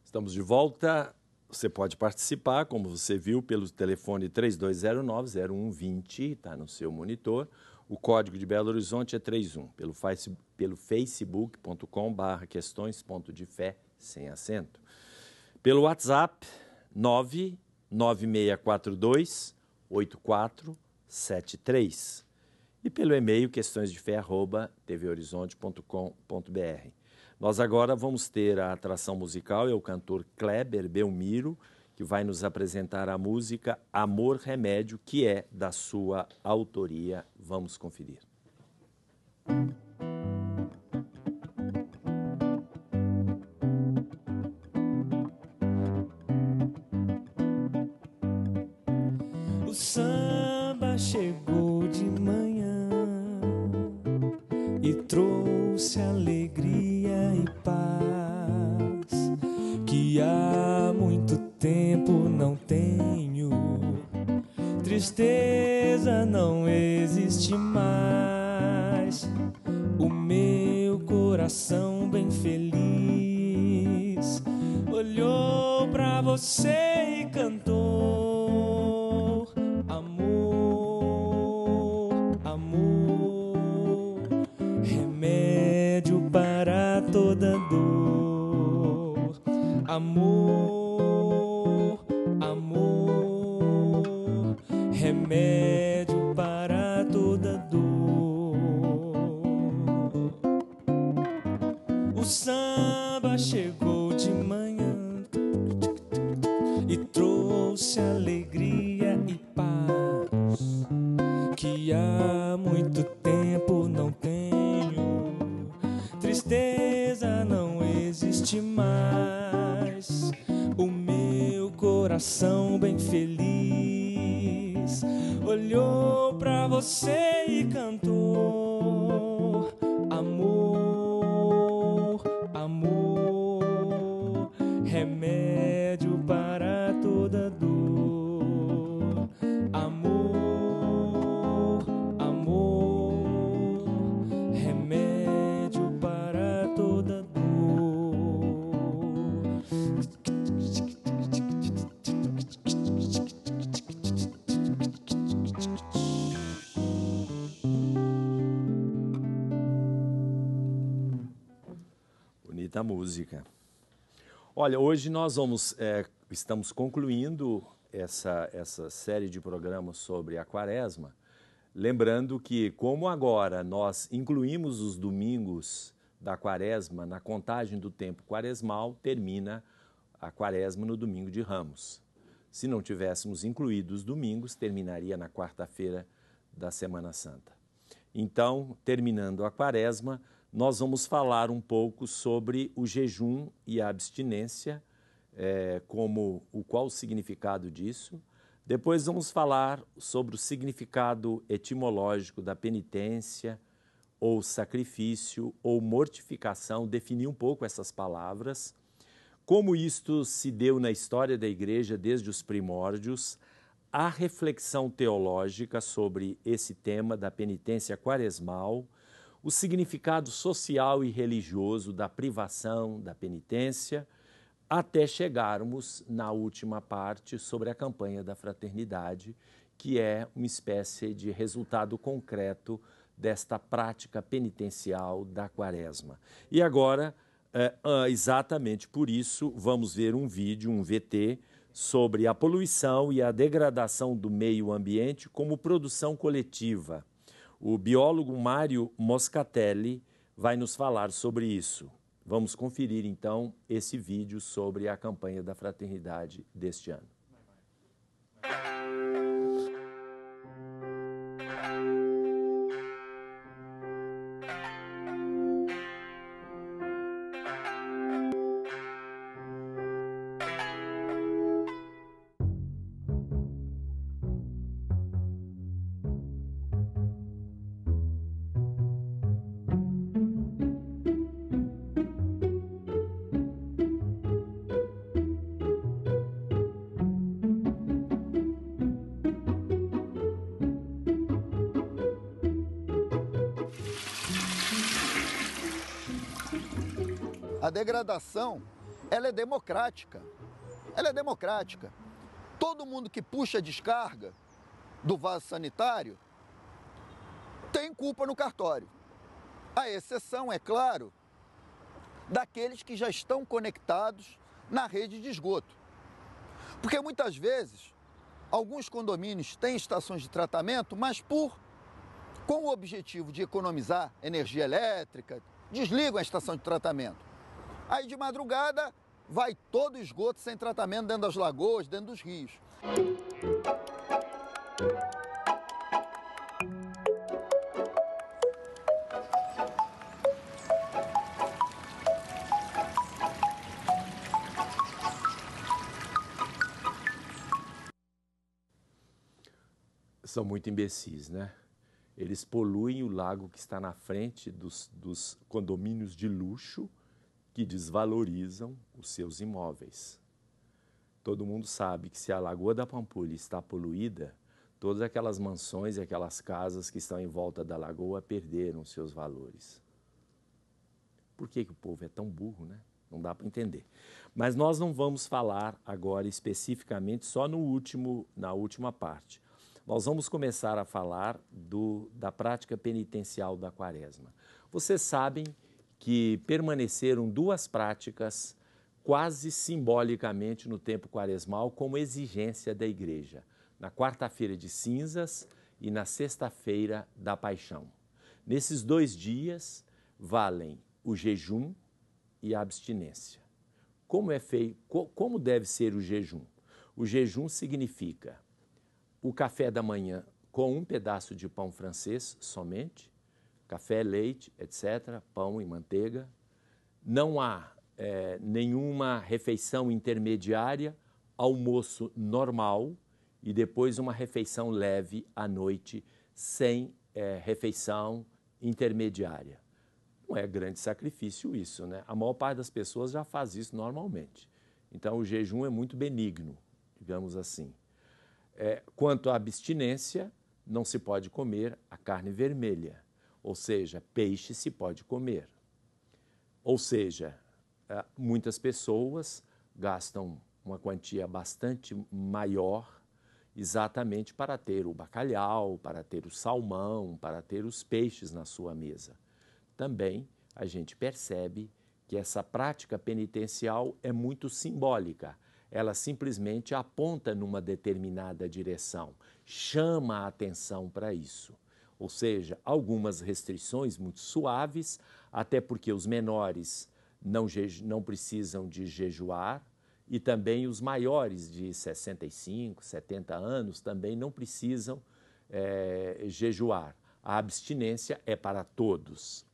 Estamos de volta. Você pode participar, como você viu, pelo telefone 3209-0120, está no seu monitor. O código de Belo Horizonte é 31, pelo facebook.com/questões.de-fé, sem acento. Pelo WhatsApp, 99642-8473. E pelo e-mail, questõesdefé@tvhorizonte.com.br. Nós agora vamos ter a atração musical, é o cantor Kleber Belmiro, que vai nos apresentar a música Amor Remédio, que é da sua autoria. Vamos conferir. O samba chegou de manhã e trouxe alegria e paz que há muito tempo não tenho. Tristeza não existe mais. O meu coração bem feliz olhou pra você e cantou: amor, amor, remédio para toda dor. Amor, amor, remédio para toda dor. O samba chegou de manhã e trouxe alegria e paz que há muito tempo não tenho. Tristeza não existe mais. O meu coração bem feliz olhou pra você e cantou: amor, amor, remédio para toda dor. Amor, amor, remédio para toda dor. Bonita música. Olha, hoje nós estamos concluindo essa série de programas sobre a Quaresma, lembrando que, como agora nós incluímos os domingos da Quaresma na contagem do tempo quaresmal, termina a Quaresma no domingo de Ramos. Se não tivéssemos incluído os domingos, terminaria na quarta-feira da Semana Santa. Então, terminando a Quaresma, nós vamos falar um pouco sobre o jejum e a abstinência, qual o significado disso. Depois vamos falar sobre o significado etimológico da penitência, ou sacrifício, ou mortificação, definir um pouco essas palavras, como isto se deu na história da Igreja desde os primórdios, a reflexão teológica sobre esse tema da penitência quaresmal, o significado social e religioso da privação, da penitência, até chegarmos na última parte sobre a campanha da fraternidade, que é uma espécie de resultado concreto desta prática penitencial da Quaresma. E agora, exatamente por isso, vamos ver um vídeo, um VT, sobre a poluição e a degradação do meio ambiente como produção coletiva. O biólogo Mário Moscatelli vai nos falar sobre isso. Vamos conferir, então, esse vídeo sobre a campanha da fraternidade deste ano. A degradação ela é democrática. Ela é democrática. Todo mundo que puxa a descarga do vaso sanitário tem culpa no cartório. A exceção, é claro, daqueles que já estão conectados na rede de esgoto. Porque muitas vezes, alguns condomínios têm estações de tratamento, mas com o objetivo de economizar energia elétrica, desligam a estação de tratamento. Aí de madrugada vai todo o esgoto sem tratamento dentro das lagoas, dentro dos rios. São muito imbecis, né? Eles poluem o lago que está na frente dos condomínios de luxo que desvalorizam os seus imóveis. Todo mundo sabe que se a Lagoa da Pampulha está poluída, todas aquelas mansões e aquelas casas que estão em volta da lagoa perderam seus valores. Por que o povo é tão burro, né? Não dá para entender. Mas nós não vamos falar agora especificamente só na última parte. Nós vamos começar a falar da prática penitencial da Quaresma. Vocês sabem que permaneceram duas práticas quase simbolicamente no tempo quaresmal como exigência da Igreja, na quarta-feira de cinzas e na sexta-feira da Paixão. Nesses 2 dias valem o jejum e a abstinência. Como deve ser o jejum? O jejum significa o café da manhã com um pedaço de pão francês somente, café, leite, etc., pão e manteiga. Não há nenhuma refeição intermediária, almoço normal e depois uma refeição leve à noite, sem refeição intermediária. Não é grande sacrifício isso, né? A maior parte das pessoas já faz isso normalmente. Então, o jejum é muito benigno, digamos assim. Quanto à abstinência, não se pode comer a carne vermelha, ou seja, peixe se pode comer. Ou seja, muitas pessoas gastam uma quantia bastante maior exatamente para ter o bacalhau, para ter o salmão, para ter os peixes na sua mesa. Também a gente percebe que essa prática penitencial é muito simbólica. Ela simplesmente aponta numa determinada direção, chama a atenção para isso. Ou seja, algumas restrições muito suaves, até porque os menores não precisam de jejuar e também os maiores de 65, 70 anos também não precisam jejuar. A abstinência é para todos.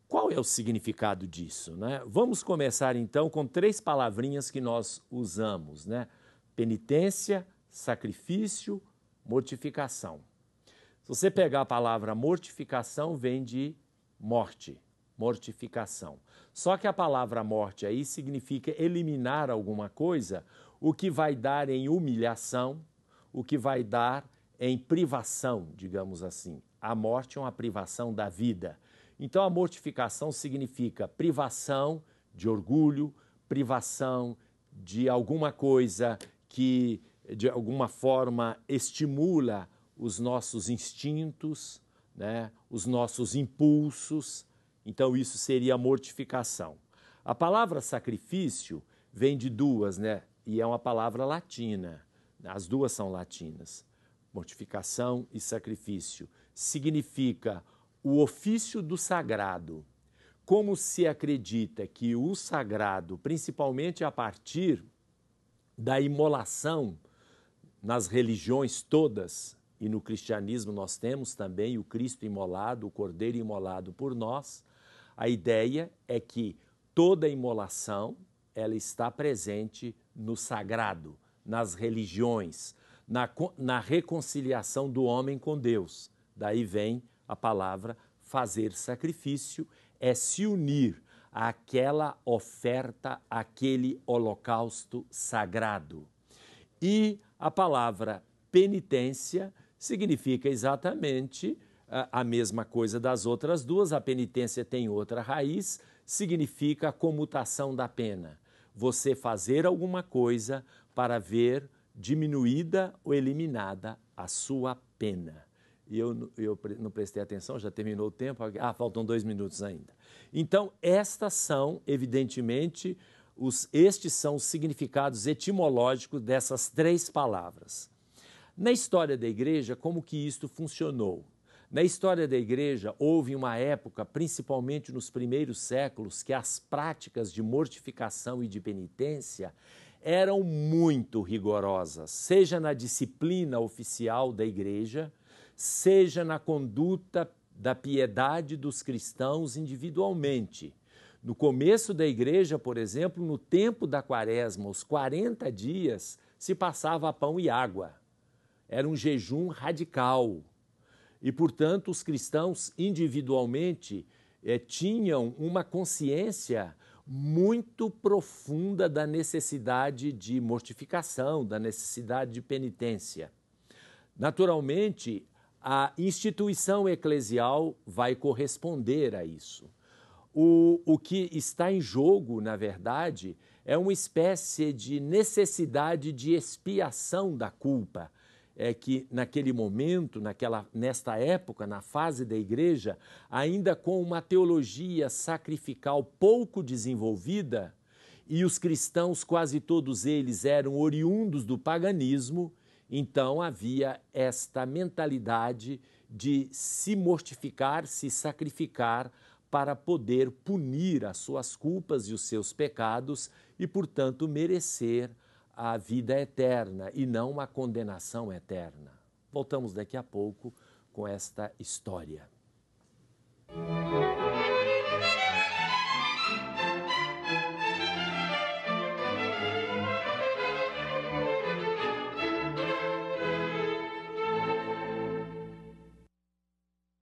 Qual é o significado disso, né? Vamos começar então com 3 palavrinhas que nós usamos, né? Penitência, sacrifício, mortificação. Se você pegar a palavra mortificação, vem de morte, mortificação. Só que a palavra morte aí significa eliminar alguma coisa, o que vai dar em humilhação, o que vai dar em privação, digamos assim. A morte é uma privação da vida. Então, a mortificação significa privação de orgulho, privação de alguma coisa que, de alguma forma, estimula os nossos instintos, né? Os nossos impulsos. Então, isso seria a mortificação. A palavra sacrifício vem de 2, né? E é uma palavra latina. As 2 são latinas. Mortificação e sacrifício. Significa o ofício do sagrado. Como se acredita que o sagrado, principalmente a partir da imolação nas religiões todas, e no cristianismo nós temos também o Cristo imolado, o Cordeiro imolado por nós, a ideia é que toda imolação ela está presente no sagrado, nas religiões, na reconciliação do homem com Deus. Daí vem a palavra fazer sacrifício, é se unir àquela oferta, àquele holocausto sagrado. E a palavra penitência significa exatamente a mesma coisa das outras 2. A penitência tem outra raiz, significa a comutação da pena. você fazer alguma coisa para ver diminuída ou eliminada a sua pena. E eu não prestei atenção, já terminou o tempo. Faltam 2 minutos ainda. Então, estas são, evidentemente, estes são os significados etimológicos dessas 3 palavras. Na história da igreja, como que isto funcionou? Na história da igreja, houve uma época, principalmente nos primeiros séculos, que as práticas de mortificação e de penitência eram muito rigorosas, seja na disciplina oficial da igreja, seja na conduta da piedade dos cristãos individualmente. No começo da igreja, por exemplo, no tempo da quaresma, os 40 dias, se passava pão e água. Era um jejum radical. E, portanto, os cristãos individualmente tinham uma consciência muito profunda da necessidade de mortificação, da necessidade de penitência. Naturalmente, a instituição eclesial vai corresponder a isso. O que está em jogo, na verdade, é uma espécie de necessidade de expiação da culpa. É que naquele momento, nesta época, na fase da igreja, ainda com uma teologia sacrificial pouco desenvolvida, e os cristãos, quase todos eles, eram oriundos do paganismo, então havia esta mentalidade de se mortificar, se sacrificar para poder punir as suas culpas e os seus pecados e, portanto, merecer a vida eterna e não uma condenação eterna. Voltamos daqui a pouco com esta história.